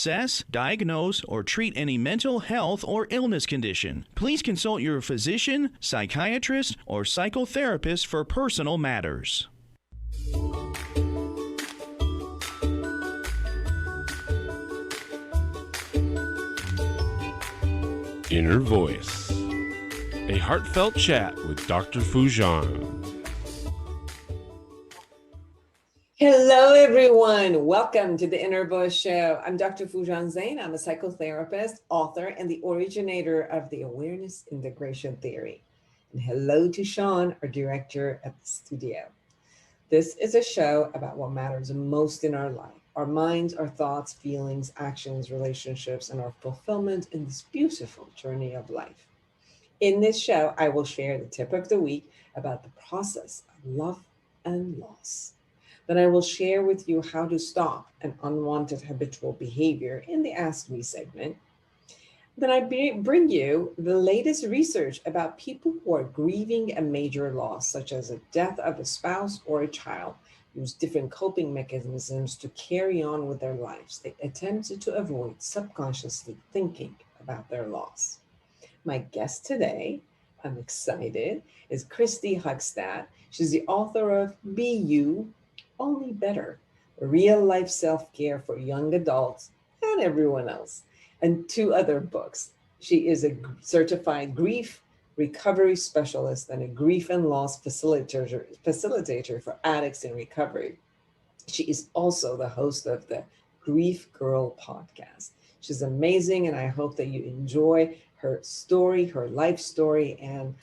Assess, diagnose, or treat any mental health or illness condition. Please consult your physician, psychiatrist, or psychotherapist for personal matters. Inner Voice, a heartfelt chat with Dr. Foojan. Hello, everyone. Welcome to the Inner Voice Show. I'm Dr. Foojan Zain. I'm a psychotherapist, author, and the originator of the Awareness Integration Theory. And hello to Sean, our director at the studio. This is a show about what matters most in our life, our minds, our thoughts, feelings, actions, relationships, and our fulfillment in this beautiful journey of life. In this show, I will share the tip of the week about the process of love and loss. Then I will share with you how to stop an unwanted habitual behavior in the Ask Me segment. Then I bring you the latest research about people who are grieving a major loss, such as a death of a spouse or a child, use different coping mechanisms to carry on with their lives. They attempt to avoid subconsciously thinking about their loss. My guest today, I'm excited, is Kristi Hugstad. She's the author of Be You, Only Better, Real Life Self-Care for Young Adults and everyone else, and 2 other books. She is a certified grief recovery specialist and a grief and loss facilitator for addicts in recovery. She is also the host of the Grief Girl podcast. She's amazing, and I hope that you enjoy her story, her life story, and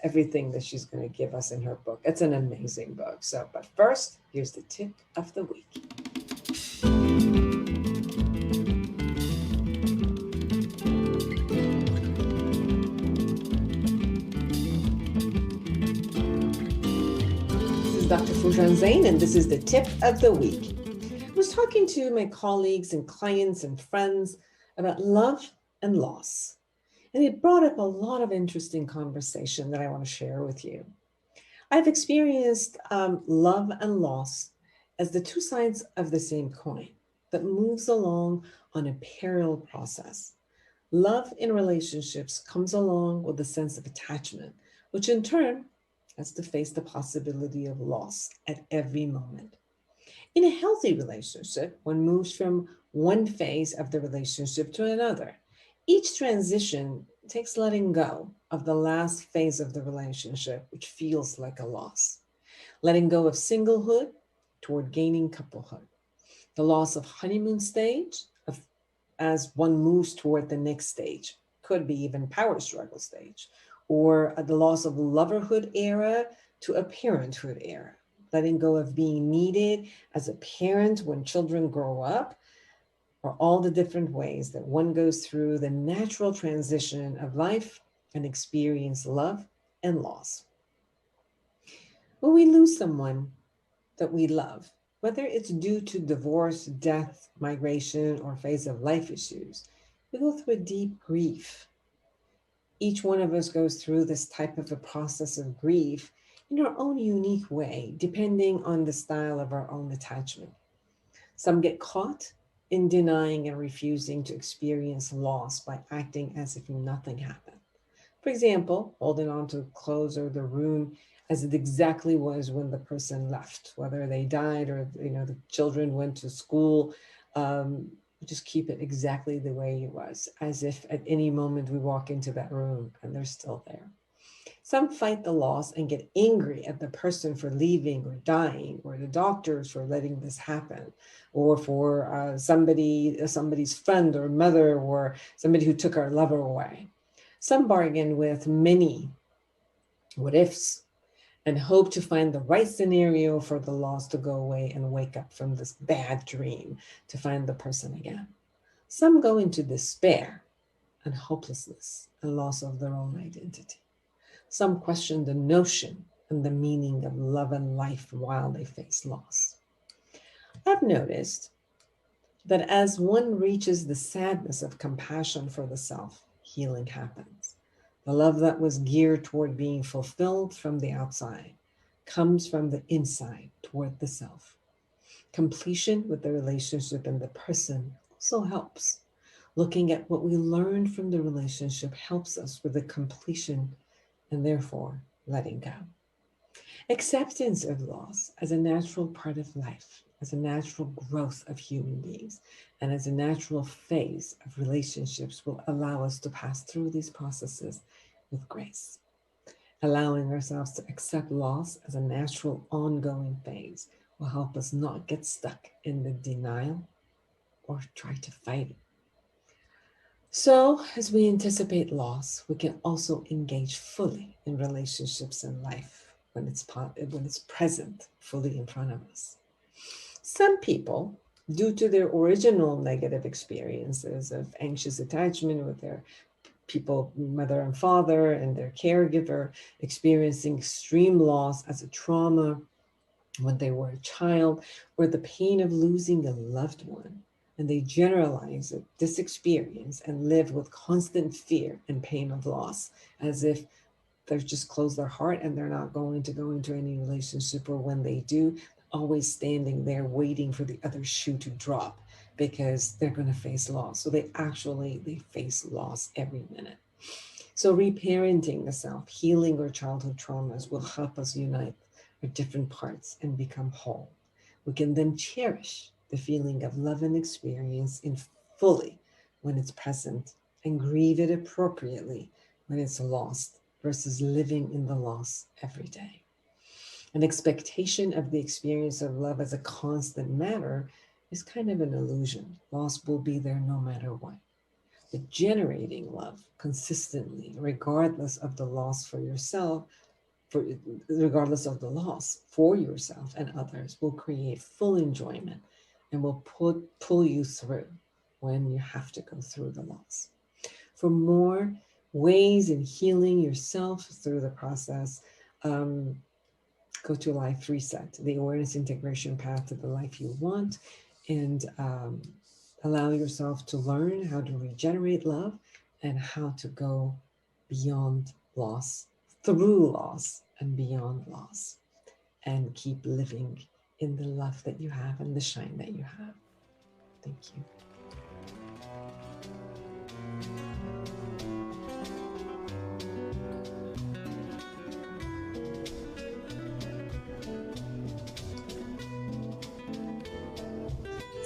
everything that she's going to give us in her book. It's an amazing book. So, but first, here's the tip of the week. This is Dr. Foojan Zain, and this is the tip of the week. I was talking to my colleagues and clients and friends about love and loss. And it brought up a lot of interesting conversation that I want to share with you. I've experienced love and loss as the 2 sides of the same coin that moves along on a parallel process. Love in relationships comes along with a sense of attachment, which in turn has to face the possibility of loss at every moment. In a healthy relationship, one moves from one phase of the relationship to another. Each transition takes letting go of the last phase of the relationship, which feels like a loss. Letting go of singlehood toward gaining couplehood. The loss of honeymoon stage as one moves toward the next stage. Could be even power struggle stage. Or the loss of loverhood era to a parenthood era. Letting go of being needed as a parent when children grow up, or all the different ways that one goes through the natural transition of life and experience love and loss. When we lose someone that we love, whether it's due to divorce, death, migration, or phase of life issues, we go through a deep grief. Each one of us goes through this type of a process of grief in our own unique way, depending on the style of our own attachment. Some get caught in denying and refusing to experience loss by acting as if nothing happened. For example, holding on to clothes or the room as it exactly was when the person left, whether they died or the children went to school, just keep it exactly the way it was, as if at any moment we walk into that room and they're still there. Some fight the loss and get angry at the person for leaving or dying, or the doctors for letting this happen, or for somebody's friend or mother, or somebody who took our lover away. Some bargain with many what ifs and hope to find the right scenario for the loss to go away and wake up from this bad dream to find the person again. Some go into despair and hopelessness and loss of their own identity. Some question the notion and the meaning of love and life while they face loss. I've noticed that as one reaches the sadness of compassion for the self, healing happens. The love that was geared toward being fulfilled from the outside comes from the inside toward the self. Completion with the relationship and the person also helps. Looking at what we learned from the relationship helps us with the completion and therefore letting go. Acceptance of loss as a natural part of life, as a natural growth of human beings, and as a natural phase of relationships will allow us to pass through these processes with grace. Allowing ourselves to accept loss as a natural ongoing phase will help us not get stuck in the denial or try to fight it. So, as we anticipate loss, we can also engage fully in relationships and life when it's present fully in front of us. Some people, due to their original negative experiences of anxious attachment with their people, mother and father, and their caregiver, experiencing extreme loss as a trauma when they were a child, or the pain of losing a loved one. And they generalize this experience and live with constant fear and pain of loss, as if they've just closed their heart and they're not going to go into any relationship, or when they do, always standing there waiting for the other shoe to drop because they're going to face loss. So they face loss every minute. So reparenting the self, healing our childhood traumas will help us unite our different parts and become whole. We can then cherish the feeling of love and experience in fully when it's present, and grieve it appropriately when it's lost, versus living in the loss every day. An expectation of the experience of love as a constant matter is kind of an illusion. Loss will be there no matter what. But generating love consistently, regardless of the loss for yourself, regardless of the loss for yourself and others, will create full enjoyment and will pull you through when you have to go through the loss. For more ways in healing yourself through the process, go to Life Reset, the awareness integration path to the life you want, and allow yourself to learn how to regenerate love and how to go beyond loss, through loss, and beyond loss, and keep living in the love that you have and the shine that you have. Thank you.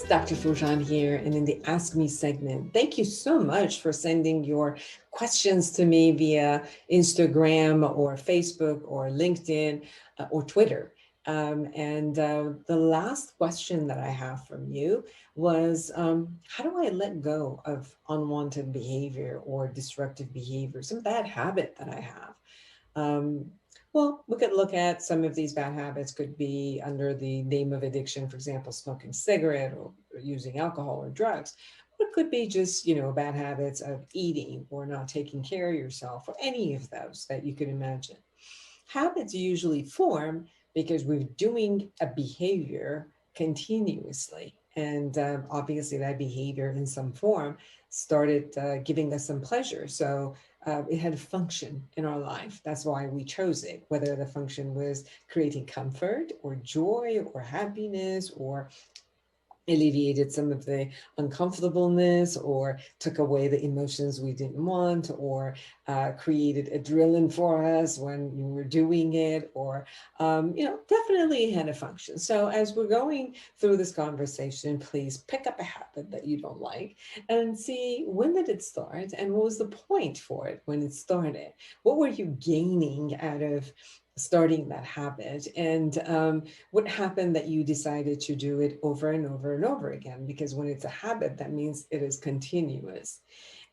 Dr. Foojan here, and in the Ask Me segment, thank you so much for sending your questions to me via Instagram or Facebook or LinkedIn or Twitter. The last question that I have from you was, how do I let go of unwanted behavior or destructive behavior, some bad habit that I have? Well, we could look at some of these bad habits could be under the name of addiction, for example, smoking cigarette or using alcohol or drugs. Or it could be just, bad habits of eating or not taking care of yourself, or any of those that you could imagine. Habits usually form because we're doing a behavior continuously. And obviously that behavior in some form started giving us some pleasure. So it had a function in our life. That's why we chose it, whether the function was creating comfort or joy or happiness, or alleviated some of the uncomfortableness, or took away the emotions we didn't want, or created adrenaline for us when we were doing it, or, definitely had a function. So as we're going through this conversation, please pick up a habit that you don't like and see, when did it start and what was the point for it when it started? What were you gaining out of starting that habit, and what happened that you decided to do it over and over and over again? Because when it's a habit, that means it is continuous.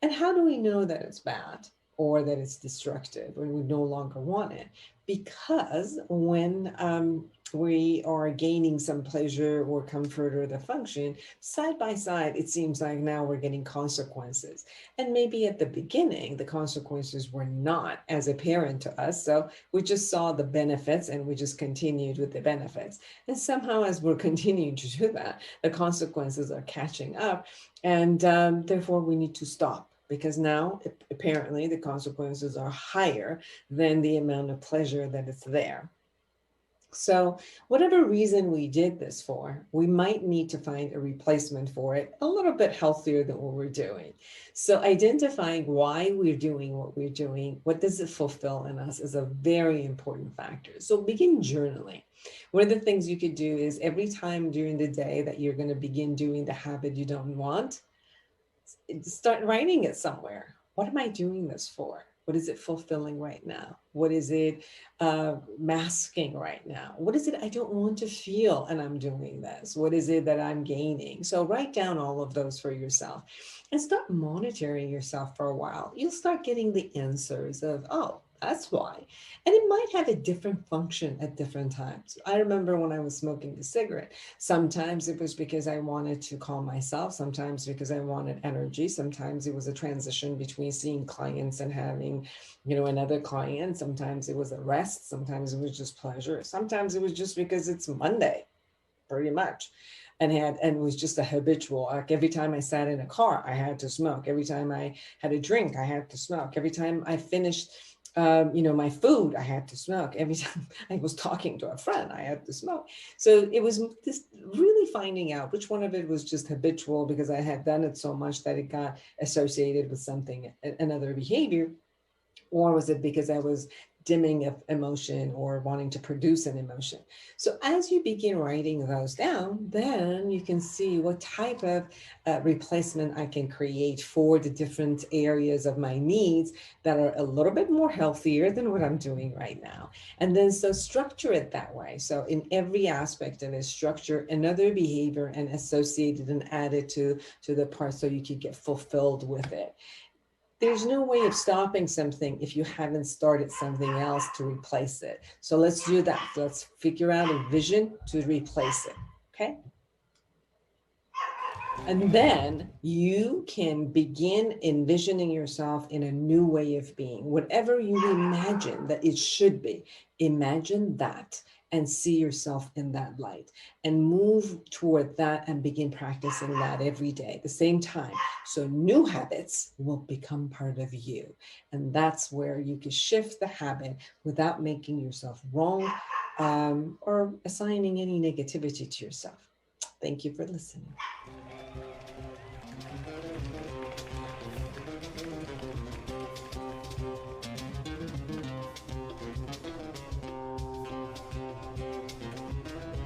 And how do we know that it's bad or that it's destructive when we no longer want it? Because when we are gaining some pleasure or comfort or the function, side by side, it seems like now we're getting consequences. And maybe at the beginning, the consequences were not as apparent to us. So we just saw the benefits and we just continued with the benefits. And somehow, as we're continuing to do that, the consequences are catching up. And therefore, we need to stop, because now apparently the consequences are higher than the amount of pleasure that is there. So whatever reason we did this for, we might need to find a replacement for it a little bit healthier than what we're doing. So identifying why we're doing what we're doing, what does it fulfill in us, is a very important factor. So begin journaling. One of the things you could do is every time during the day that you're going to begin doing the habit you don't want, start writing it somewhere. What am I doing this for? What is it fulfilling right now? What is it masking right now? What is it I don't want to feel and I'm doing this? What is it that I'm gaining? So write down all of those for yourself and start monitoring yourself for a while. You'll start getting the answers of, oh, that's why. And it might have a different function at different times. I remember when I was smoking a cigarette, sometimes it was because I wanted to calm myself, sometimes because I wanted energy, sometimes it was a transition between seeing clients and having, another client, sometimes it was a rest, sometimes it was just pleasure, sometimes it was just because it's Monday, pretty much. And it was just a habitual. Like every time I sat in a car, I had to smoke. Every time I had a drink, I had to smoke. Every time I finished my food, I had to smoke. Every time I was talking to a friend, I had to smoke. So it was this really finding out which one of it was just habitual because I had done it so much that it got associated with something, another behavior, or was it because I was dimming of emotion or wanting to produce an emotion? So as you begin writing those down, then you can see what type of replacement I can create for the different areas of my needs that are a little bit more healthier than what I'm doing right now. And then so structure it that way. So in every aspect of it, structure another behavior and associate it and add it to the part so you can get fulfilled with it. There's no way of stopping something if you haven't started something else to replace it. So let's do that. Let's figure out a vision to replace it. Okay. And then you can begin envisioning yourself in a new way of being. Whatever you imagine that it should be, imagine that and see yourself in that light and move toward that and begin practicing that every day at the same time. So new habits will become part of you. And that's where you can shift the habit without making yourself wrong or assigning any negativity to yourself. Thank you for listening.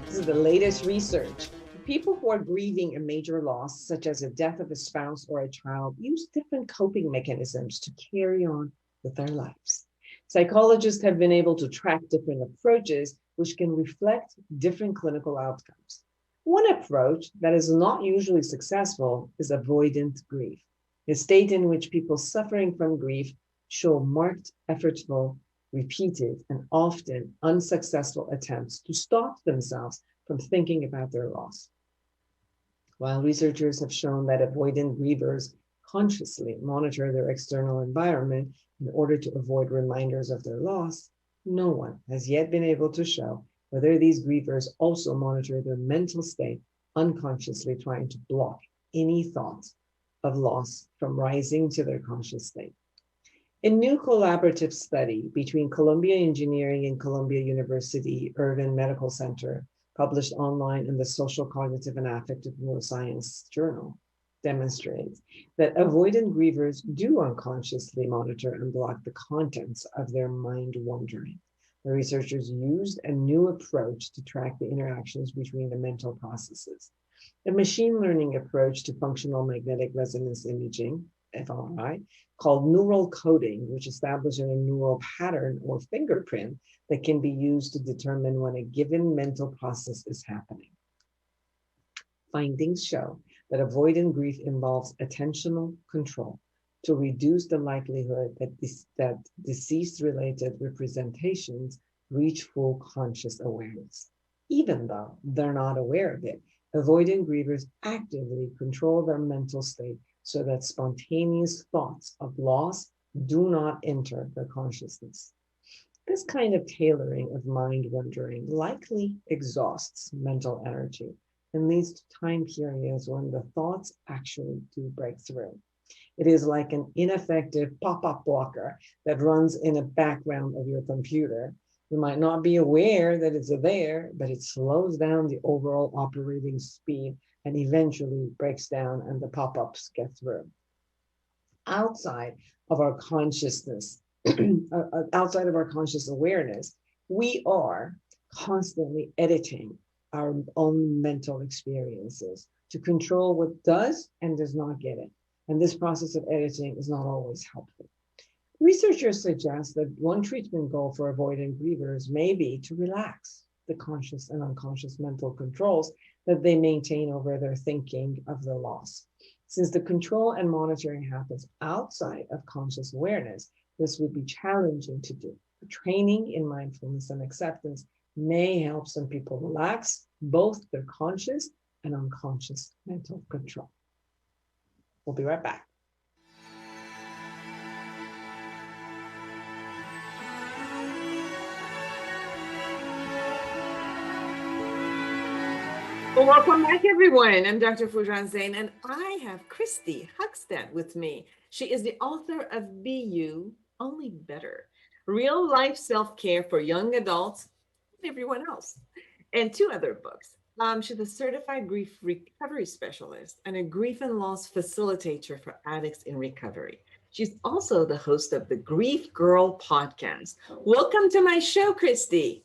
This is the latest research. People who are grieving a major loss, such as the death of a spouse or a child, use different coping mechanisms to carry on with their lives. Psychologists have been able to track different approaches, which can reflect different clinical outcomes. One approach that is not usually successful is avoidant grief, a state in which people suffering from grief show marked, effortful, repeated, and often unsuccessful attempts to stop themselves from thinking about their loss. While researchers have shown that avoidant grievers consciously monitor their external environment in order to avoid reminders of their loss, no one has yet been able to show whether these grievers also monitor their mental state, unconsciously trying to block any thoughts of loss from rising to their conscious state. A new collaborative study between Columbia Engineering and Columbia University Irvine Medical Center, published online in the Social, Cognitive, and Affective Neuroscience Journal, demonstrates that avoidant grievers do unconsciously monitor and block the contents of their mind wandering. The researchers used a new approach to track the interactions between the mental processes. A machine learning approach to functional magnetic resonance imaging, fMRI, called neural coding, which establishes a neural pattern or fingerprint that can be used to determine when a given mental process is happening. Findings show that avoidant grief involves attentional control to reduce the likelihood that deceased-related representations reach full conscious awareness. Even though they're not aware of it, avoidant grievers actively control their mental state so that spontaneous thoughts of loss do not enter their consciousness. This kind of tailoring of mind wandering likely exhausts mental energy and leads to time periods when the thoughts actually do break through. It is like an ineffective pop-up blocker that runs in the background of your computer You might not be aware that it's there, but it slows down the overall operating speed and eventually breaks down and the pop-ups get through. Outside of our consciousness, outside of our conscious awareness, we are constantly editing our own mental experiences to control what does and does not get it. And this process of editing is not always helpful. Researchers suggest that one treatment goal for avoidant grievers may be to relax the conscious and unconscious mental controls that they maintain over their thinking of the loss. Since the control and monitoring happens outside of conscious awareness, this would be challenging to do. Training in mindfulness and acceptance may help some people relax both their conscious and unconscious mental control. We'll be right back. Well, welcome back, everyone. I'm Dr. Foojan Zain, and I have Kristi Hugstad with me. She is the author of Be You, Only Better, Real Life Self-Care for Young Adults and Everyone Else, and 2 other books. She's a certified grief recovery specialist and a grief and loss facilitator for addicts in recovery. She's also the host of the Grief Girl podcast. Welcome to my show, Kristi.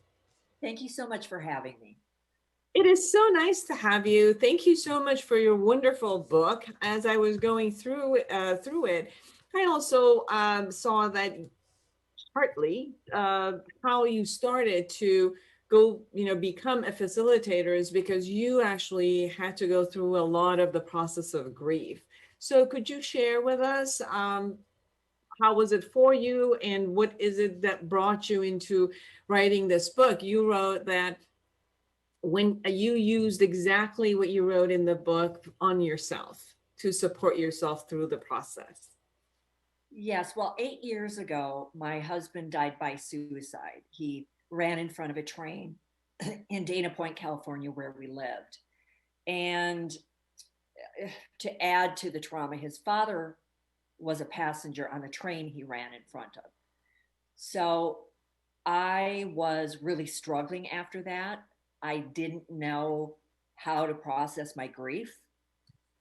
Thank you so much for having me. It is so nice to have you. Thank you so much for your wonderful book. As I was going through it, I also saw that partly how you started to go, become a facilitator is because you actually had to go through a lot of the process of grief. So could you share with us how was it for you and what is it that brought you into writing this book? You wrote that when you used exactly what you wrote in the book on yourself to support yourself through the process. Yes, well, 8 years ago, my husband died by suicide. He ran in front of a train in Dana Point, California, where we lived. And to add to the trauma, his father was a passenger on a train he ran in front of. So I was really struggling after that. I didn't know how to process my grief.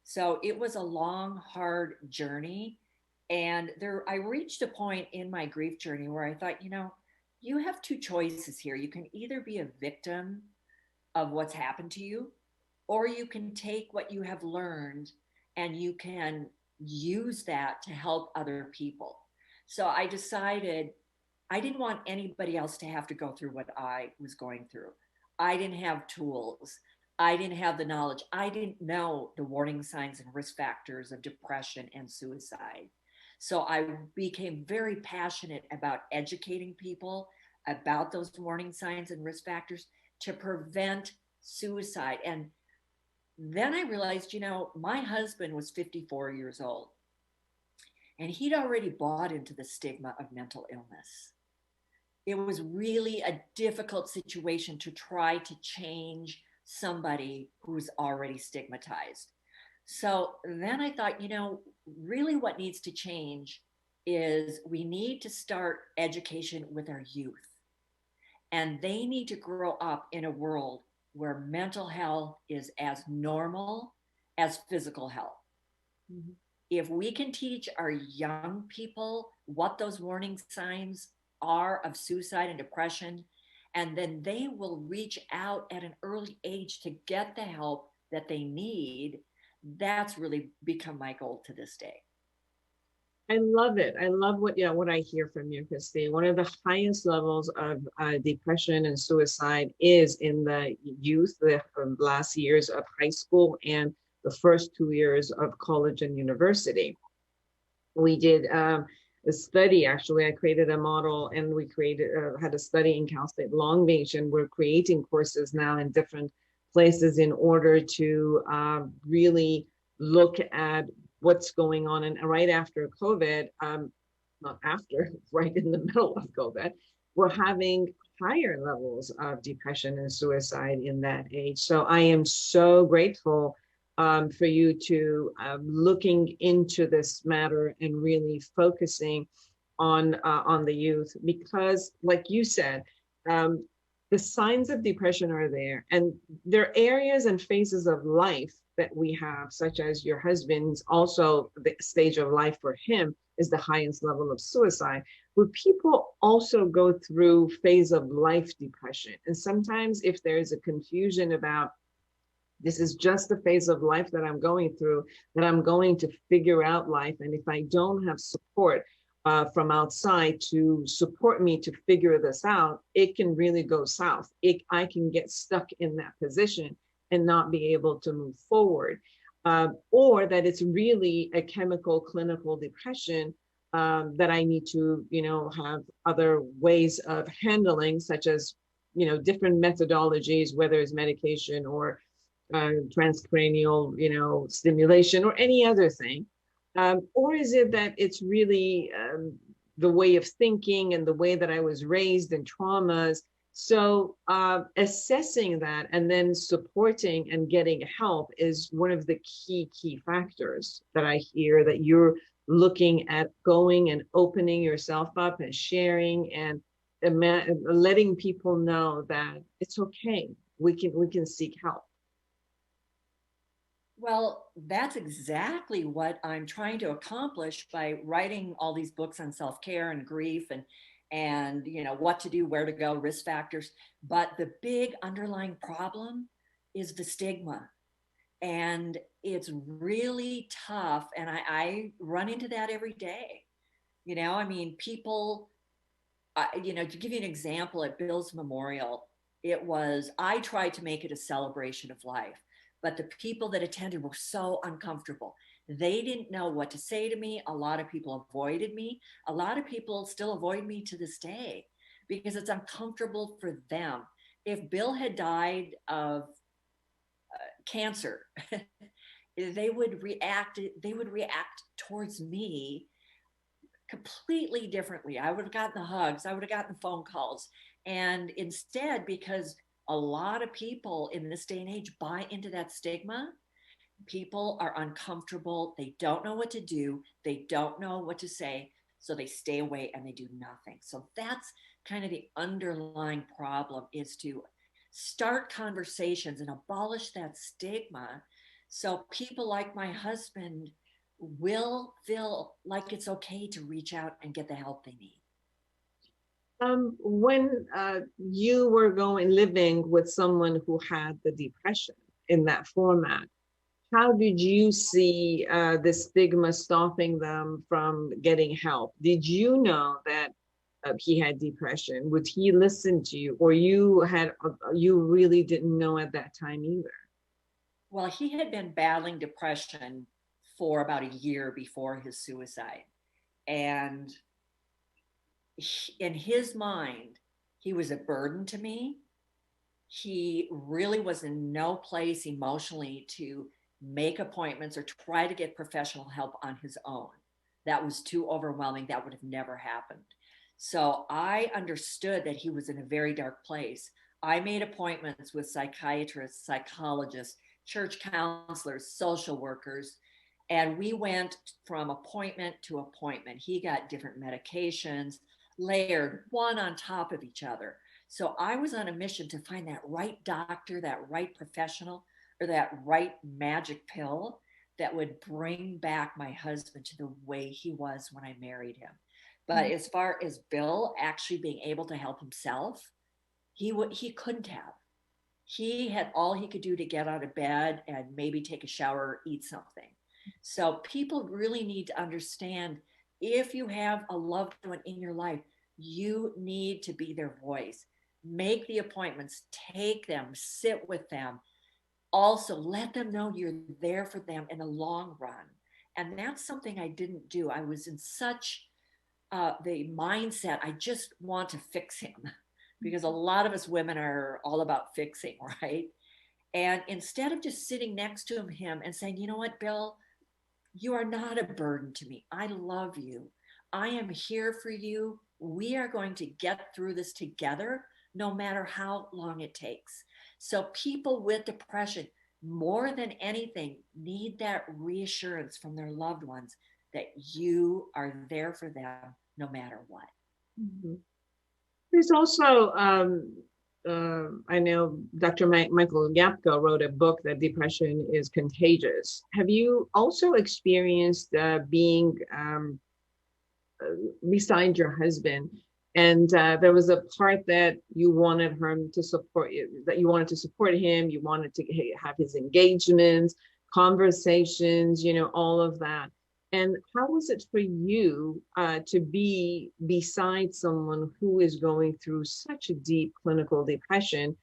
So it was a long, hard journey. And I reached a point in my grief journey where I thought, you have 2 choices here. You can either be a victim of what's happened to you, or you can take what you have learned and you can use that to help other people. So I decided I didn't want anybody else to have to go through what I was going through. I didn't have tools. I didn't have the knowledge. I didn't know the warning signs and risk factors of depression and suicide. So I became very passionate about educating people about those warning signs and risk factors to prevent suicide. And then I realized, my husband was 54 years old and he'd already bought into the stigma of mental illness. It was really a difficult situation to try to change somebody who's already stigmatized. So then I thought, really what needs to change is we need to start education with our youth. And they need to grow up in a world where mental health is as normal as physical health. Mm-hmm. If we can teach our young people what those warning signs are of suicide and depression, and then they will reach out at an early age to get the help that they need, that's really become my goal to this day. I love it. I love what I hear from you, Kristi. One of the highest levels of depression and suicide is in the youth, the last years of high school and the first 2 years of college and university. We did a study, actually. I created a model and we had a study in Cal State Long Beach, and we're creating courses now in different places in order to really look at what's going on. And right after COVID, not after, right in the middle of COVID, we're having higher levels of depression and suicide in that age. So I am so grateful for you to looking into this matter and really focusing on the youth, because like you said, um, the signs of depression are there, and there are areas and phases of life that we have, such as your husband's, also the stage of life for him is the highest level of suicide, where people also go through phase of life depression. And sometimes if there's a confusion about this is just the phase of life that I'm going through, that I'm going to figure out life. And if I don't have support from outside to support me to figure this out, it can really go south. I can get stuck in that position and not be able to move forward. Or that it's really a chemical clinical depression that I need to, have other ways of handling, such as, different methodologies, whether it's medication or transcranial, stimulation or any other thing? Or is it that it's really the way of thinking and the way that I was raised and traumas? So assessing that and then supporting and getting help is one of the key factors that I hear that you're looking at, going and opening yourself up and sharing and letting people know that it's okay. We can seek help. Well, that's exactly what I'm trying to accomplish by writing all these books on self-care and grief and what to do, where to go, risk factors. But the big underlying problem is the stigma. And it's really tough. And I run into that every day. People, to give you an example, at Bill's memorial, I tried to make it a celebration of life, but the people that attended were so uncomfortable. They didn't know what to say to me. A lot of people avoided me. A lot of people still avoid me to this day because it's uncomfortable for them. If Bill had died of cancer, they would react towards me completely differently. I would have gotten the hugs, I would have gotten the phone calls. And instead, because a lot of people in this day and age buy into that stigma, people are uncomfortable. They don't know what to do. They don't know what to say. So they stay away and they do nothing. So that's kind of the underlying problem, is to start conversations and abolish that stigma. So people like my husband will feel like it's okay to reach out and get the help they need. When you were living with someone who had the depression in that format, how did you see the stigma stopping them from getting help? Did you know that he had depression? Would he listen to you, or you really didn't know at that time either? Well, he had been battling depression for about a year before his suicide. And in his mind, he was a burden to me. He really was in no place emotionally to make appointments or try to get professional help on his own. That was too overwhelming. That would have never happened. So I understood that he was in a very dark place. I made appointments with psychiatrists, psychologists, church counselors, social workers, and we went from appointment to appointment. He got different medications, layered one on top of each other. So I was on a mission to find that right doctor, that right professional, or that right magic pill that would bring back my husband to the way he was when I married him. But as far as Bill actually being able to help himself, he couldn't have. He had all he could do to get out of bed and maybe take a shower, eat something. So people really need to understand, if you have a loved one in your life, you need to be their voice. Make the appointments, take them, sit with them. Also, let them know you're there for them in the long run. And that's something I didn't do. I was in such the mindset, I just want to fix him, because a lot of us women are all about fixing, right? And instead of just sitting next to him and saying, you know what, Bill, you are not a burden to me. I love you. I am here for you. We are going to get through this together, no matter how long it takes. So people with depression, more than anything, need that reassurance from their loved ones that you are there for them no matter what. Mm-hmm. There's also, I know Dr. Michael Yapko wrote a book that depression is contagious. Have you also experienced being beside your husband, and there was a part that you wanted him to support you, that you wanted to support him, you wanted to have his engagements, conversations, all of that. And how was it for you to be beside someone who is going through such a deep clinical depression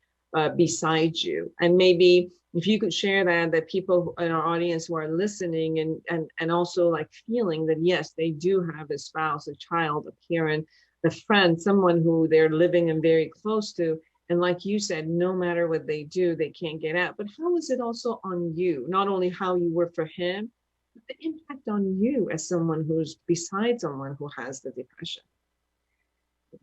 beside you? And maybe if you could share that people in our audience who are listening and also like feeling that, yes, they do have a spouse, a child, a parent, a friend, someone who they're living and very close to. And like you said, no matter what they do, they can't get out. But how is it also on you? Not only how you were for him, but the impact on you as someone who's beside someone who has the depression.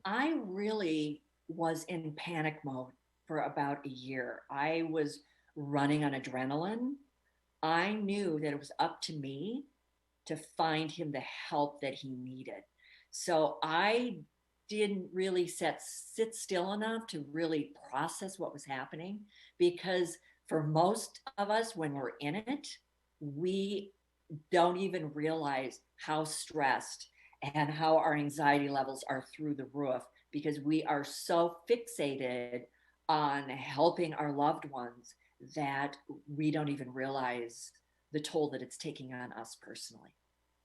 I really was in panic mode for about a year. I was running on adrenaline. I knew that it was up to me to find him the help that he needed. So I didn't really sit still enough to really process what was happening, because for most of us, when we're in it, we don't even realize how stressed and how our anxiety levels are through the roof, because we are so fixated on helping our loved ones that we don't even realize the toll that it's taking on us personally.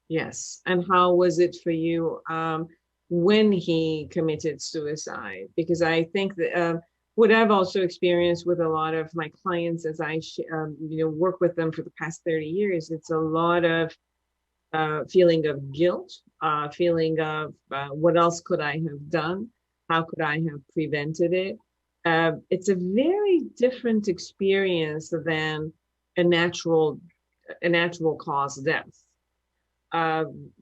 Yes. And how was it for you when he committed suicide? Because I think that what I've also experienced with a lot of my clients as I work with them for the past 30 years, it's a lot of feeling of guilt, feeling of what else could I have done? How could I have prevented it? It's a very different experience than a natural cause death.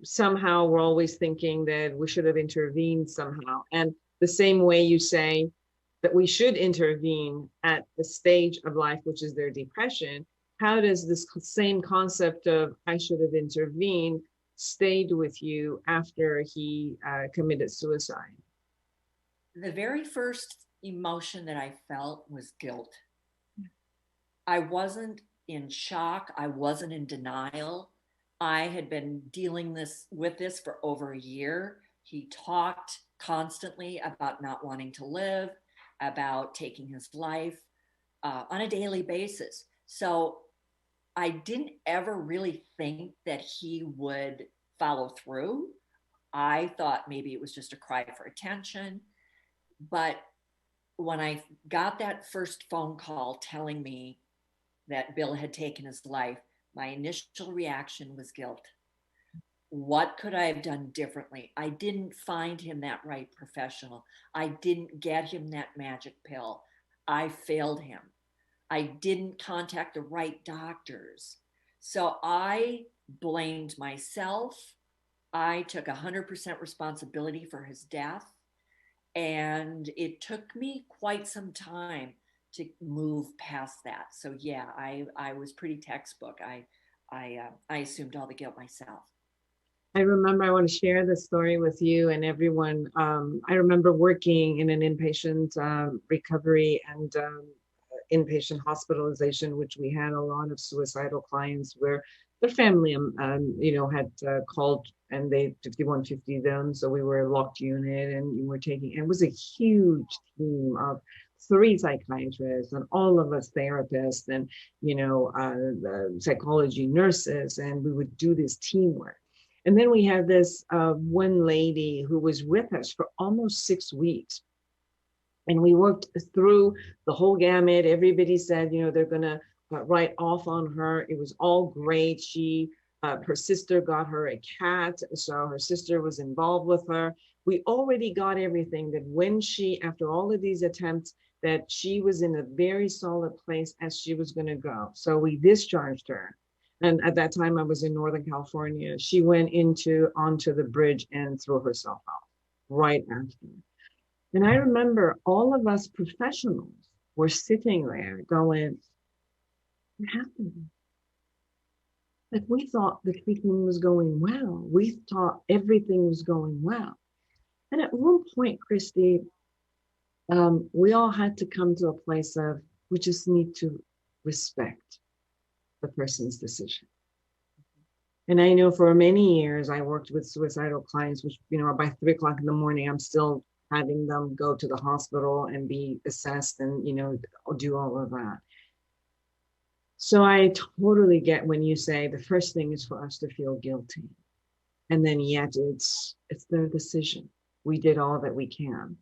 Somehow we're always thinking that we should have intervened somehow. And the same way you say that we should intervene at the stage of life, which is their depression, how does this same concept of I should have intervened stayed with you after he committed suicide? The very first emotion that I felt was guilt. I wasn't in shock. I wasn't in denial. I had been dealing with this for over a year. He talked constantly about not wanting to live, about taking his life on a daily basis. So I didn't ever really think that he would follow through. I thought maybe it was just a cry for attention. But when I got that first phone call telling me that Bill had taken his life, my initial reaction was guilt. What could I have done differently? I didn't find him that right professional. I didn't get him that magic pill. I failed him. I didn't contact the right doctors. So I blamed myself. I took 100% responsibility for his death. And it took me quite some time to move past that. So yeah, I was pretty textbook. I assumed all the guilt myself. I remember, I want to share this story with you and everyone. I remember working in an inpatient recovery and inpatient hospitalization, which we had a lot of suicidal clients where their family, had called and they 5150 them. So we were a locked unit and we were taking, it was a huge team of 3 psychiatrists and all of us therapists and, psychology nurses, and we would do this teamwork. And then we had this one lady who was with us for almost 6 weeks. And we worked through the whole gamut. Everybody said, they're going to write off on her. It was all great. Her sister got her a cat. So her sister was involved with her. We already got everything that when after all of these attempts, that she was in a very solid place as she was going to go. So we discharged her. And at that time I was in Northern California. She went onto the bridge and threw herself out right after. And I remember all of us professionals were sitting there going, what happened? Like we thought the treatment was going well. We thought everything was going well. And at one point, Kristi, we all had to come to a place of, we just need to respect the person's decision. And I know for many years I worked with suicidal clients, which, by 3 o'clock in the morning, I'm still having them go to the hospital and be assessed and, do all of that. So I totally get when you say the first thing is for us to feel guilty. And then yet it's their decision. We did all that we can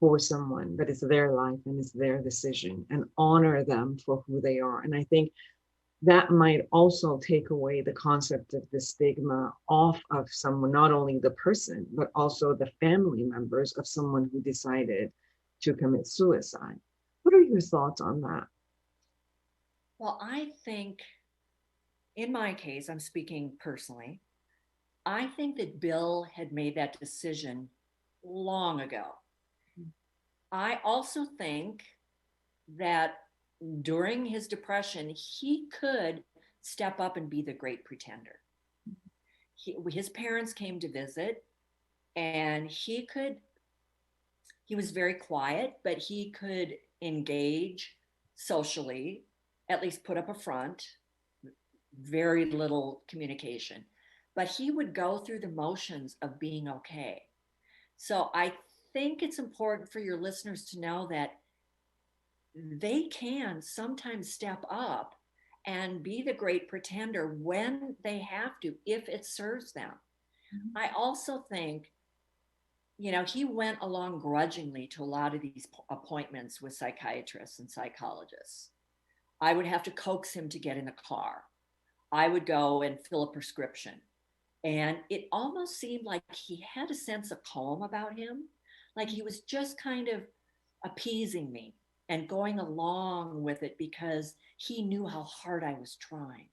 for someone, but it's their life and it's their decision, and honor them for who they are. And I think that might also take away the concept of the stigma off of someone, not only the person, but also the family members of someone who decided to commit suicide. What are your thoughts on that? Well, I think in my case, I'm speaking personally, I think that Bill had made that decision long ago. I also think that during his depression, he could step up and be the great pretender. His parents came to visit, and he was very quiet, but he could engage socially, at least put up a front, very little communication. But he would go through the motions of being okay. So I think it's important for your listeners to know that they can sometimes step up and be the great pretender when they have to, if it serves them. Mm-hmm. I also think, he went along grudgingly to a lot of these appointments with psychiatrists and psychologists. I would have to coax him to get in the car. I would go and fill a prescription. And it almost seemed like he had a sense of calm about him. Like he was just kind of appeasing me and going along with it because he knew how hard I was trying.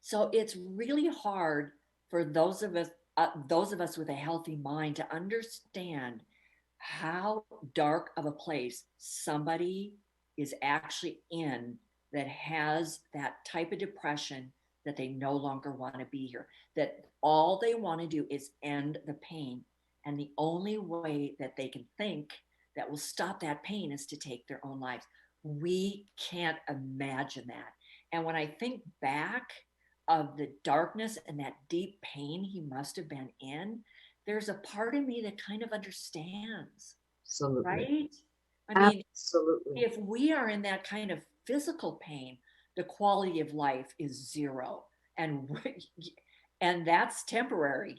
So it's really hard for those of us with a healthy mind to understand how dark of a place somebody is actually in that has that type of depression, that they no longer want to be here, that all they want to do is end the pain. And the only way that they can think that will stop that pain is to take their own lives. We can't imagine that. And when I think back of the darkness and that deep pain he must have been in, there's a part of me that kind of understands. Absolutely. Right? I mean, absolutely. If we are in that kind of physical pain, the quality of life is zero. And that's temporary,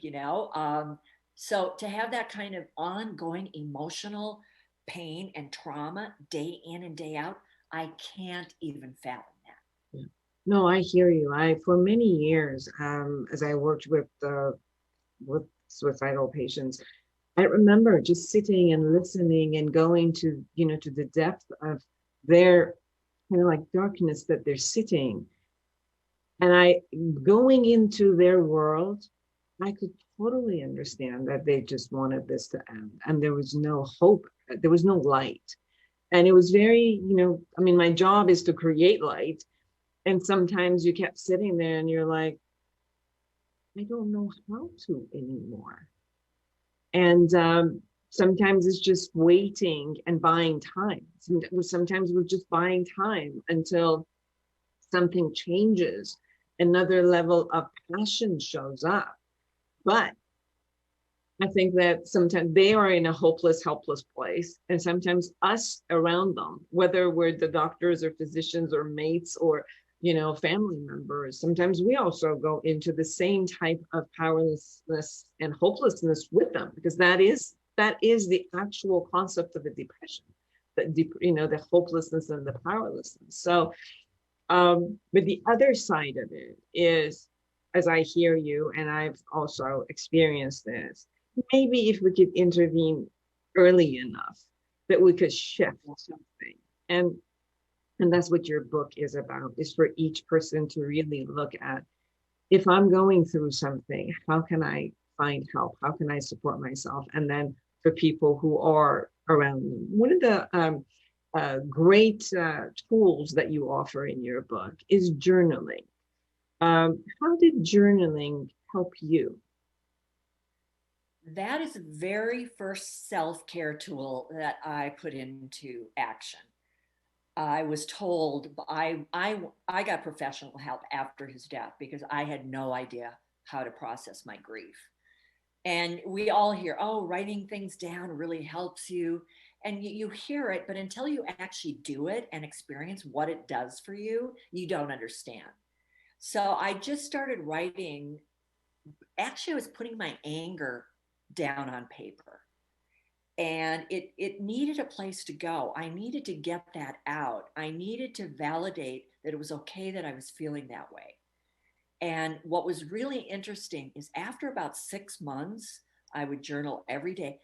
So to have that kind of ongoing emotional pain and trauma day in and day out, I can't even fathom that. Yeah. No, I hear you. For many years, as I worked with suicidal patients, I remember just sitting and listening and going to the depth of their kind of like darkness that they're sitting. And going into their world, I could totally understand that they just wanted this to end. And there was no hope. There was no light. And it was very, my job is to create light. And sometimes you kept sitting there and you're like, I don't know how to anymore. And sometimes it's just waiting and buying time. Sometimes we're just buying time until something changes. Another level of passion shows up. But I think that sometimes they are in a hopeless, helpless place. And sometimes us around them, whether we're the doctors or physicians or mates or, family members, sometimes we also go into the same type of powerlessness and hopelessness with them, because that is the actual concept of a depression, the hopelessness and the powerlessness. So, but the other side of it is, as I hear you, and I've also experienced this, maybe if we could intervene early enough that we could shift something. And that's what your book is about, is for each person to really look at, if I'm going through something, how can I find help? How can I support myself? And then for people who are around me. One of the great tools that you offer in your book is journaling. How did journaling help you? That is the very first self-care tool that I put into action. I was told I got professional help after his death because I had no idea how to process my grief. And we all hear, oh, writing things down really helps you. And you hear it, but until you actually do it and experience what it does for you, you don't understand. So I just started writing. Actually, I was putting my anger down on paper, and it needed a place to go. I needed to get that out. I needed to validate that it was okay that I was feeling that way. And what was really interesting is after about 6 months, I would journal every day.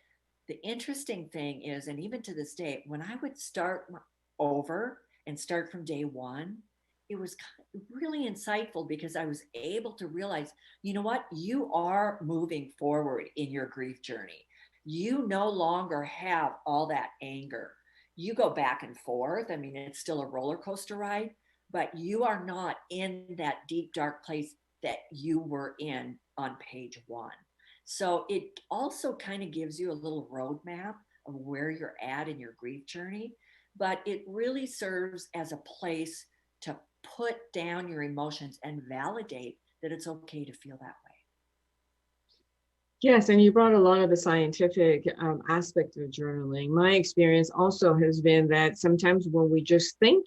The interesting thing is, and even to this day, when I would start over and start from day one, it was really insightful because I was able to realize, you know what, you are moving forward in your grief journey. You no longer have all that anger. You go back and forth. I mean, it's still a roller coaster ride, but you are not in that deep, dark place that you were in on page one. So it also kind of gives you a little roadmap of where you're at in your grief journey, but it really serves as a place to put down your emotions and validate that it's okay to feel that way. Yes, and you brought a lot of the scientific aspect of journaling. My experience also has been that sometimes when we just think,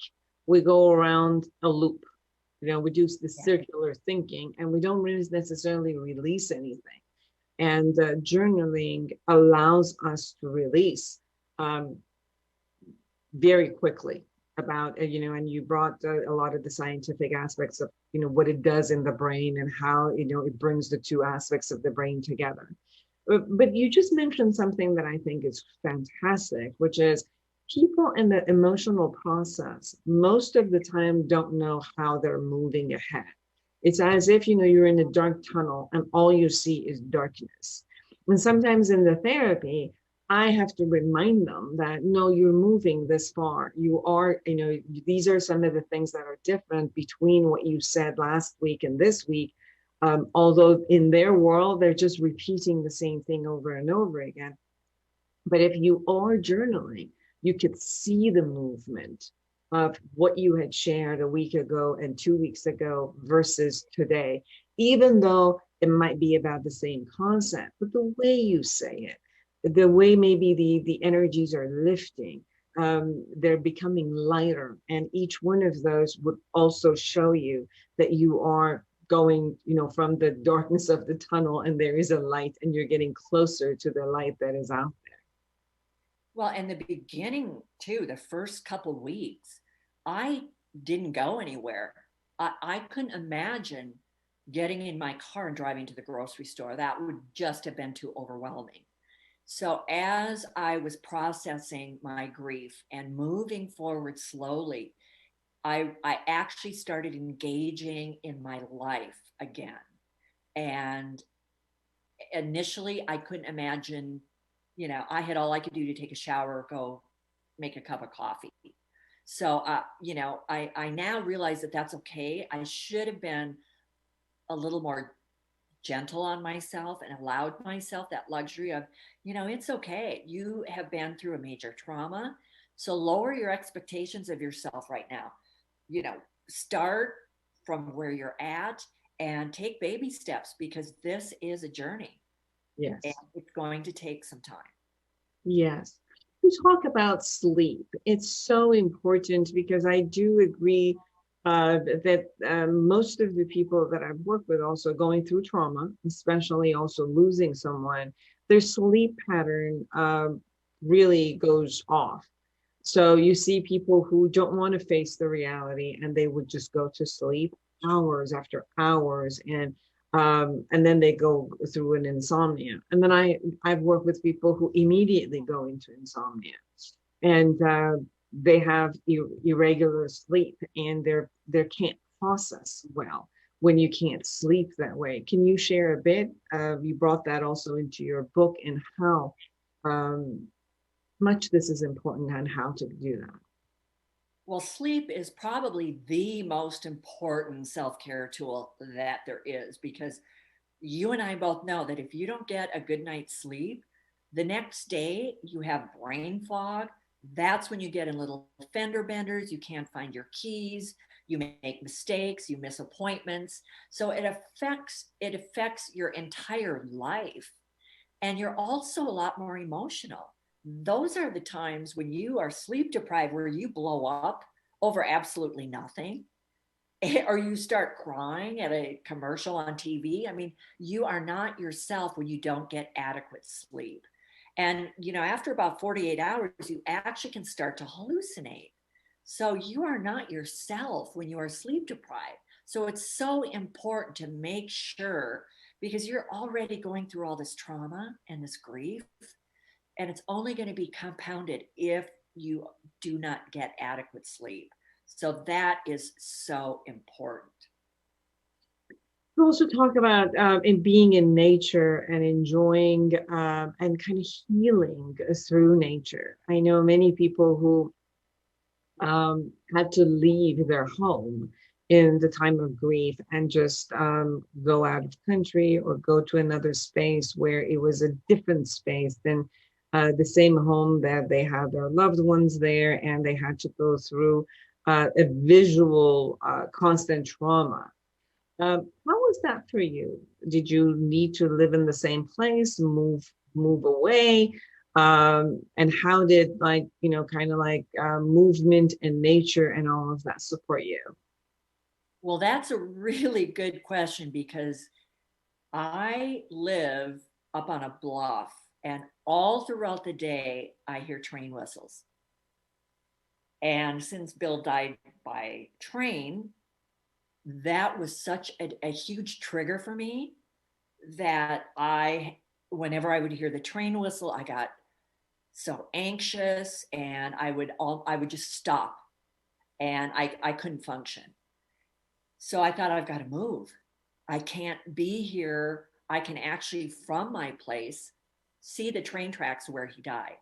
we go around a loop. We do the circular thinking, and we don't really necessarily release anything. And journaling allows us to release very quickly about, and you brought a lot of the scientific aspects of, what it does in the brain and how, it brings the two aspects of the brain together. But you just mentioned something that I think is fantastic, which is people in the emotional process, most of the time don't know how they're moving ahead. It's as if, you're in a dark tunnel and all you see is darkness. And sometimes in the therapy, I have to remind them that, no, you're moving this far. You are, these are some of the things that are different between what you said last week and this week. Although in their world, they're just repeating the same thing over and over again. But if you are journaling, you could see the movement of what you had shared a week ago and 2 weeks ago versus today, even though it might be about the same concept, but the way you say it, the way maybe the energies are lifting, they're becoming lighter. And each one of those would also show you that you are going, from the darkness of the tunnel and there is a light and you're getting closer to the light that is out there. Well, in the beginning too, the first couple of weeks, I didn't go anywhere. I couldn't imagine getting in my car and driving to the grocery store. That would just have been too overwhelming. So as I was processing my grief and moving forward slowly, I actually started engaging in my life again. And initially, I couldn't imagine, I had all I could do to take a shower, go make a cup of coffee. So, I now realize that that's okay. I should have been a little more gentle on myself and allowed myself that luxury of, it's okay. You have been through a major trauma. So lower your expectations of yourself right now. Start from where you're at and take baby steps because this is a journey. Yes. And it's going to take some time. Yes. We talk about sleep. It's so important because I do agree that most of the people that I've worked with also going through trauma, especially also losing someone, their sleep pattern really goes off. So you see people who don't want to face the reality and they would just go to sleep hours after hours and then they go through an insomnia. And then I've worked with people who immediately go into insomnia and they have irregular sleep and they can't process well when you can't sleep that way. Can you share a bit? You brought that also into your book and how much this is important and how to do that. Well, sleep is probably the most important self-care tool that there is because you and I both know that if you don't get a good night's sleep, the next day you have brain fog. That's when you get in little fender benders. You can't find your keys. You make mistakes. You miss appointments. So it affects your entire life, and you're also a lot more emotional. Those are the times when you are sleep deprived, where you blow up over absolutely nothing, or you start crying at a commercial on TV. I mean, you are not yourself when you don't get adequate sleep. And, after about 48 hours, you actually can start to hallucinate. So you are not yourself when you are sleep deprived. So it's so important to make sure, because you're already going through all this trauma and this grief, and it's only going to be compounded if you do not get adequate sleep. So that is so important. We also talk about in being in nature and enjoying and kind of healing through nature. I know many people who had to leave their home in the time of grief and just go out of country or go to another space where it was a different space than the same home that they had their loved ones there, and they had to go through a visual constant trauma. How was that for you? Did you need to live in the same place, move away? And how did, like, kind of like movement and nature and all of that support you? Well, that's a really good question, because I live up on a bluff, and all throughout the day, I hear train whistles. And since Bill died by train, that was such a huge trigger for me, that whenever I would hear the train whistle, I got so anxious, and I would just stop, and I couldn't function. So I thought, I've got to move. I can't be here. I can actually, from my place, see the train tracks where he died.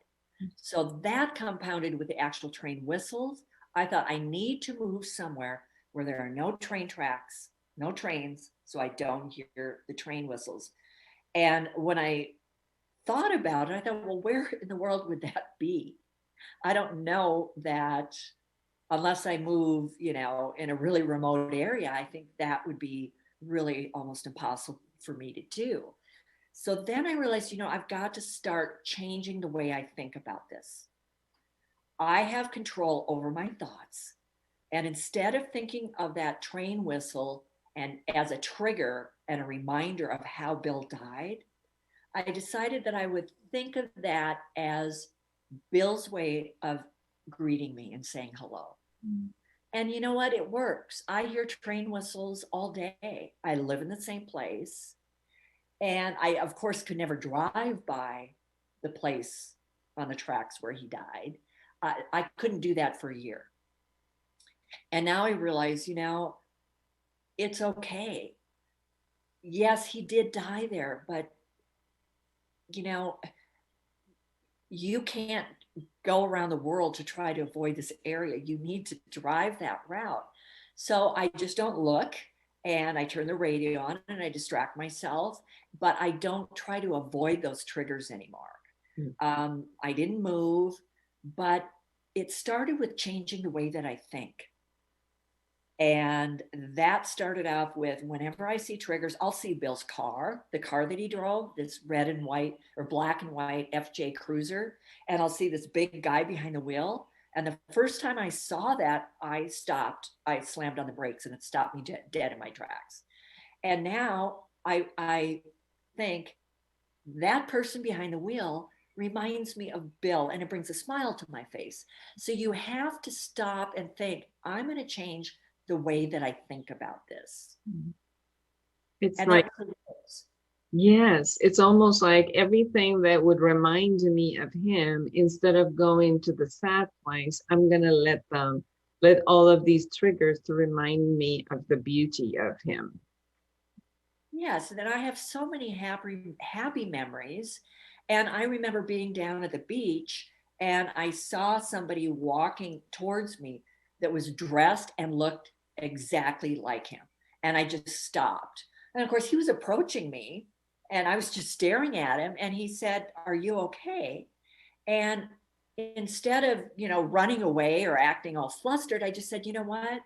So that compounded with the actual train whistles. I thought, I need to move somewhere where there are no train tracks, no trains, so I don't hear the train whistles. And when I thought about it, I thought, well, where in the world would that be? I don't know that, unless I move, in a really remote area. I think that would be really almost impossible for me to do. So then I realized, I've got to start changing the way I think about this. I have control over my thoughts. And instead of thinking of that train whistle and as a trigger and a reminder of how Bill died, I decided that I would think of that as Bill's way of greeting me and saying hello. Mm. And you know what? It works. I hear train whistles all day. I live in the same place. And I, of course, could never drive by the place on the tracks where he died. I couldn't do that for a year. And now I realize, it's okay. Yes, he did die there, but, you can't go around the world to try to avoid this area. You need to drive that route. So I just don't look, and I turn the radio on and I distract myself, but I don't try to avoid those triggers anymore. I didn't move, but it started with changing the way that I think. And that started off with, whenever I see triggers, I'll see Bill's car, the car that he drove, this red and white or black and white FJ Cruiser. And I'll see this big guy behind the wheel. And the first time I saw that, I stopped. I slammed on the brakes, and it stopped me dead in my tracks. And now I think that person behind the wheel reminds me of Bill, and it brings a smile to my face. So you have to stop and think, I'm going to change the way that I think about this. It's and like, yes, it's almost like everything that would remind me of him, instead of going to the sad place, I'm going to let all of these triggers to remind me of the beauty of him. Yes, and then I have so many happy memories. And I remember being down at the beach, and I saw somebody walking towards me that was dressed and looked exactly like him. And I just stopped. And of course, he was approaching me and I was just staring at him. And he said, "Are you okay?" And instead of, running away or acting all flustered, I just said, "You know what?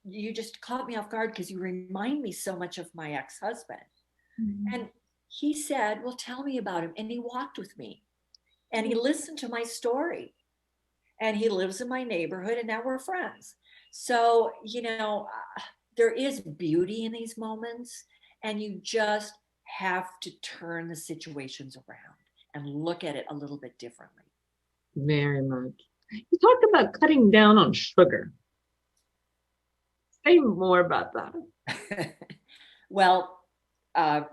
You just caught me off guard because you remind me so much of my ex-husband." Mhm. And he said, "Well, tell me about him." And he walked with me and he listened to my story, and he lives in my neighborhood, and now we're friends. So, there is beauty in these moments, and you just have to turn the situations around and look at it a little bit differently. Very much. You talked about cutting down on sugar. Say more about that. Well,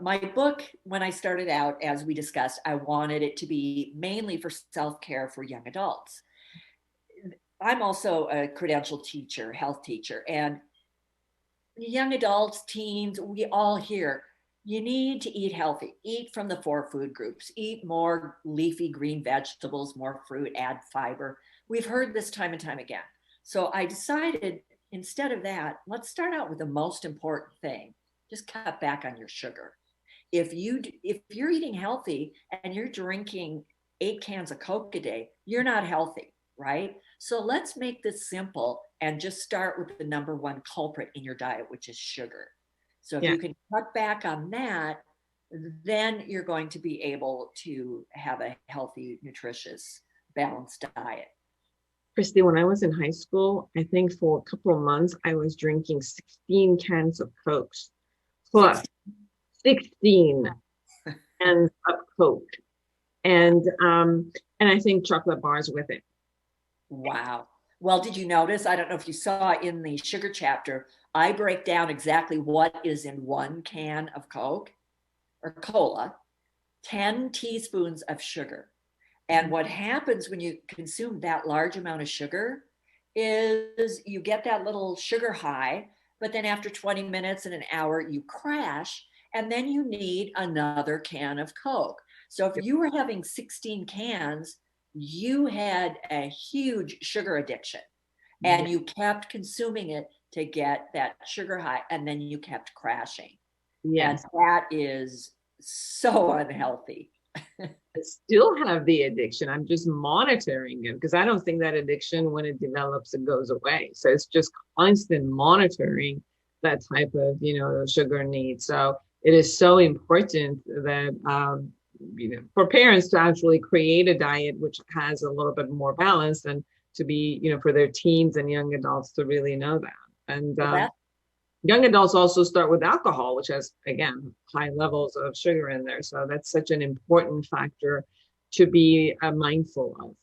my book, when I started out, as we discussed, I wanted it to be mainly for self-care for young adults. I'm also a credentialed teacher, health teacher, and young adults, teens, we all hear you need to eat healthy, eat from the 4 food groups, eat more leafy green vegetables, more fruit, add fiber. We've heard this time and time again. So I decided, instead of that, let's start out with the most important thing. Just cut back on your sugar. If you're eating healthy and you're drinking 8 cans of Coke a day, you're not healthy, right? So let's make this simple and just start with the number one culprit in your diet, which is sugar. So if Yeah. you can cut back on that, then you're going to be able to have a healthy, nutritious, balanced diet. Kristi, when I was in high school, I think for a couple of months, I was drinking 16 cans of Cokes, plus 16 cans of Coke, and I think chocolate bars with it. Wow. Well, did you notice? I don't know if you saw in the sugar chapter, I break down exactly what is in 1 can of Coke or cola, 10 teaspoons of sugar. And what happens when you consume that large amount of sugar is you get that little sugar high, but then after 20 minutes and an hour, you crash, and then you need another can of Coke. So if you were having 16 cans, you had a huge sugar addiction and you kept consuming it to get that sugar high, and then you kept crashing. Yes. And that is so unhealthy. I still have the addiction. I'm just monitoring it because I don't think that addiction, when it develops, it goes away. So it's just constant monitoring that type of, sugar need. So it is so important that, for parents to actually create a diet which has a little bit more balance, and to be, for their teens and young adults to really know that. And young adults also start with alcohol, which has, again, high levels of sugar in there. So that's such an important factor to be mindful of.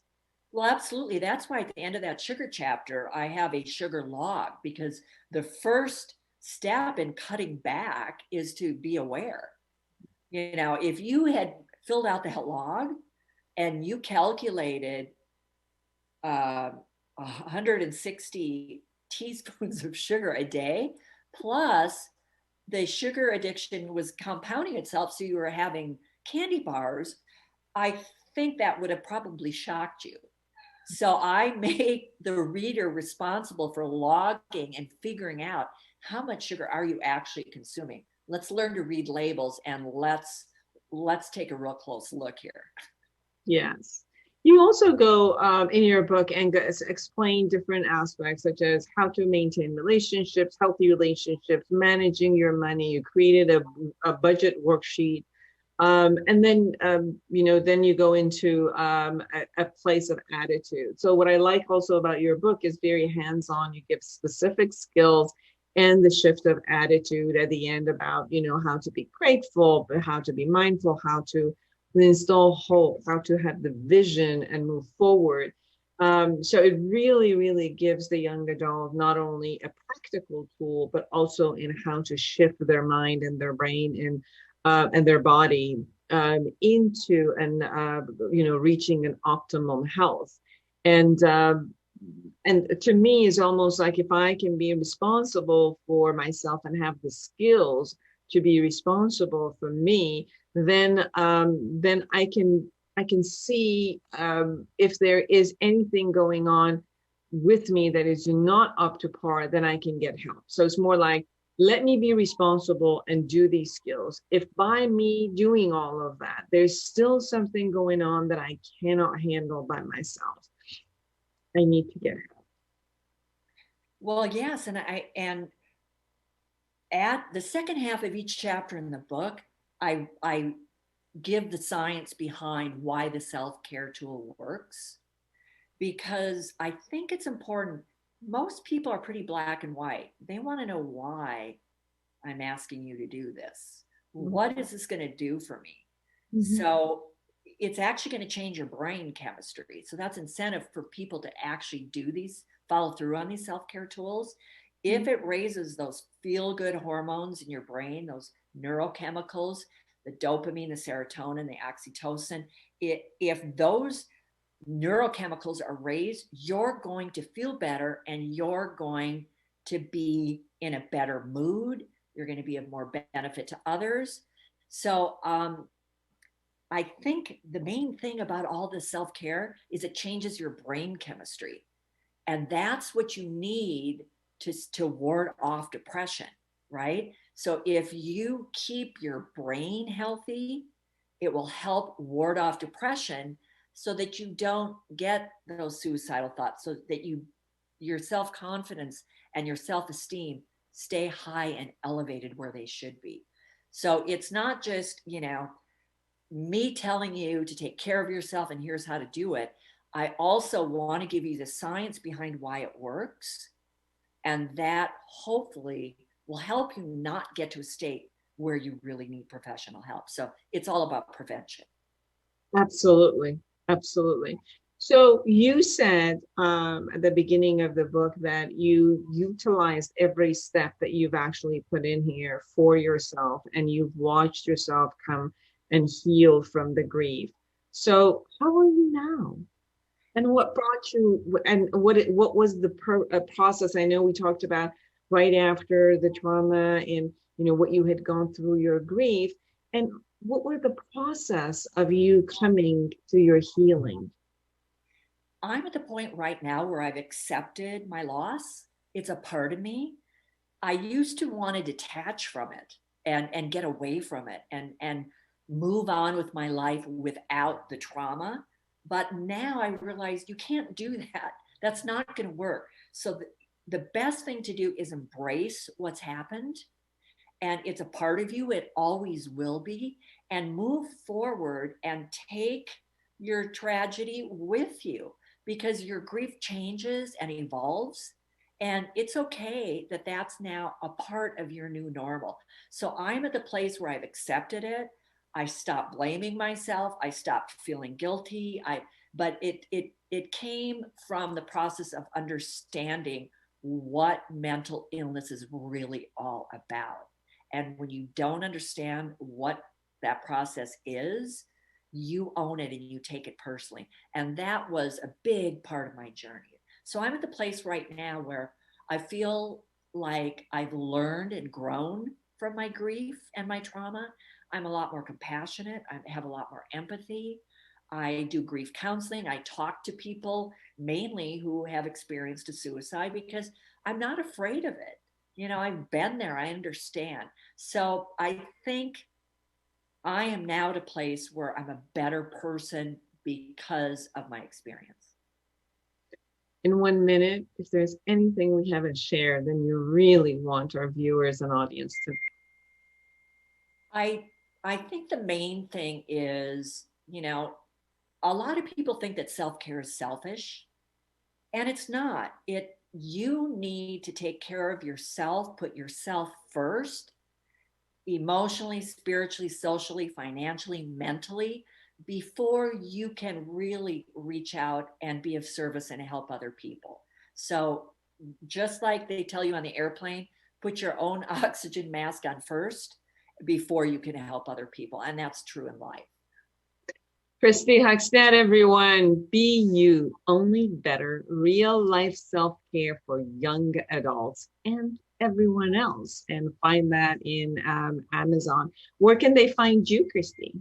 Well, absolutely. That's why at the end of that sugar chapter, I have a sugar log, because the first step in cutting back is to be aware. If you had filled out that log and you calculated 160 teaspoons of sugar a day, plus the sugar addiction was compounding itself, so you were having candy bars, I think that would have probably shocked you. So I make the reader responsible for logging and figuring out how much sugar are you actually consuming. Let's learn to read labels, and let's take a real close look here. Yes. You also go in your book and explain different aspects, such as how to maintain relationships, healthy relationships, managing your money. You created a budget worksheet. And then, then you go into a place of attitude. So what I like also about your book is very hands-on. You give specific skills and the shift of attitude at the end about, how to be grateful, how to be mindful, how to install hope, how to have the vision and move forward. So it really, really gives the young adult not only a practical tool, but also in how to shift their mind and their brain and their body into reaching an optimum health. And to me, it's almost like if I can be responsible for myself and have the skills to be responsible for me, then I can see if there is anything going on with me that is not up to par, then I can get help. So it's more like, let me be responsible and do these skills. If by me doing all of that, there's still something going on that I cannot handle by myself, I need to get help. Well, yes, and at the second half of each chapter in the book, I give the science behind why the self-care tool works, because I think it's important. Most people are pretty black and white. They want to know why I'm asking you to do this. What is this going to do for me? Mm-hmm. So it's actually going to change your brain chemistry. So that's incentive for people to actually do these, follow through on these self-care tools. If it raises those feel-good hormones in your brain, those neurochemicals, the dopamine, the serotonin, the oxytocin, if those neurochemicals are raised, you're going to feel better and you're going to be in a better mood. You're going to be of more benefit to others. So I think the main thing about all this self-care is it changes your brain chemistry. And that's what you need to ward off depression, right? So if you keep your brain healthy, it will help ward off depression so that you don't get those suicidal thoughts, so that your self-confidence and your self-esteem stay high and elevated where they should be. So it's not just, me telling you to take care of yourself and here's how to do it. I also want to give you the science behind why it works. And that hopefully will help you not get to a state where you really need professional help. So it's all about prevention. Absolutely. Absolutely. So you said at the beginning of the book that you utilized every step that you've actually put in here for yourself, and you've watched yourself come and heal from the grief. So how are you now? And what brought you, and what was the process? I know we talked about right after the trauma and what you had gone through your grief, and what were the process of you coming to your healing? I'm at the point right now where I've accepted my loss. It's a part of me. I used to want to detach from it and get away from it and move on with my life without the trauma. But now I realize you can't do that. That's not going to work. So the best thing to do is embrace what's happened. And it's a part of you. It always will be. And move forward and take your tragedy with you, because your grief changes and evolves. And it's okay that that's now a part of your new normal. So I'm at the place where I've accepted it. I stopped blaming myself. I stopped feeling guilty. But it came from the process of understanding what mental illness is really all about. And when you don't understand what that process is, you own it and you take it personally. And that was a big part of my journey. So I'm at the place right now where I feel like I've learned and grown from my grief and my trauma. I'm a lot more compassionate. I have a lot more empathy. I do grief counseling. I talk to people mainly who have experienced a suicide because I'm not afraid of it. I've been there. I understand. So I think I am now at a place where I'm a better person because of my experience. In 1 minute, if there's anything we haven't shared, then you really want our viewers and audience to. I think the main thing is, a lot of people think that self-care is selfish, and it's not. You need to take care of yourself, put yourself first, emotionally, spiritually, socially, financially, mentally, before you can really reach out and be of service and help other people. So just like they tell you on the airplane, put your own oxygen mask on first before you can help other people. And that's true in life. Kristi Hugstad, everyone. Be you, only better, real life self-care for young adults and everyone else. And find that in Amazon. Where can they find you, Kristi?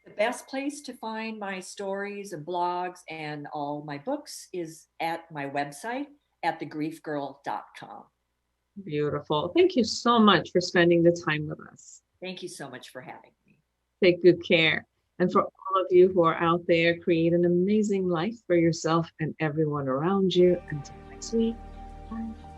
The best place to find my stories and blogs and all my books is at my website at thegriefgirl.com. Beautiful. Thank you so much for spending the time with us. Thank you so much for having me. Take good care. And for all of you who are out there, create an amazing life for yourself and everyone around you. Until next week. Bye.